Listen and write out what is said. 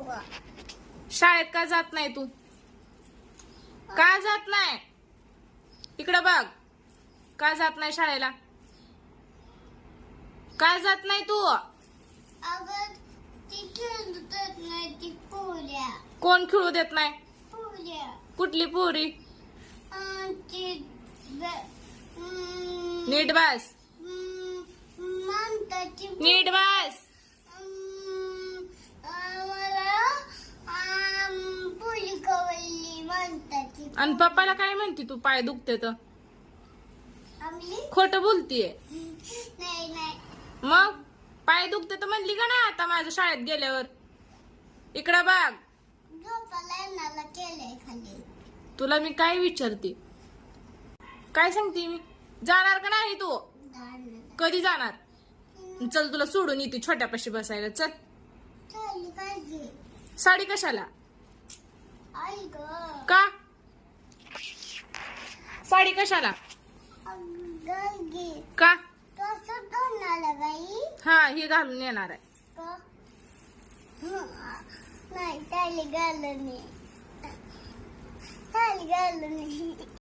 शाळेत का जात नाही तू? का जात नाही? इकडं बघ. का जात नाही शाळेला? का जात नाही तू? अगं ती खेळू देत नाही ती पोऱ्या. कोण खेळू देत नाही? पोऱ्या. कुठली पोरी? ती नीट बस. म्हणताची नीट बस. मला पोळी कवली म्हणताची. आणि पप्पाला काय म्हणते तू? पाय दुखते तर आम्ही खोटं बोलतीये. नाही नाही मग पाय दुखते तर म्हणली का ना आता माझ्या शाळेत गेल्यावर? इकडं बघ. झोपाला येणारा केलंय खाली. तुला मी काय विचारते? काय सांगते मी? जाणार का नाही तू? कधी जाणार? चल तुला सोडून येते छोट्यापाशी बसायला. चल. चालली पाहिजे. साडी कशाला? आई ग का साडी कशाला? गंगे का? कसं करणार बाई? हा हे घालून येणार आहे. का? नाही चाली घालून चाली घालून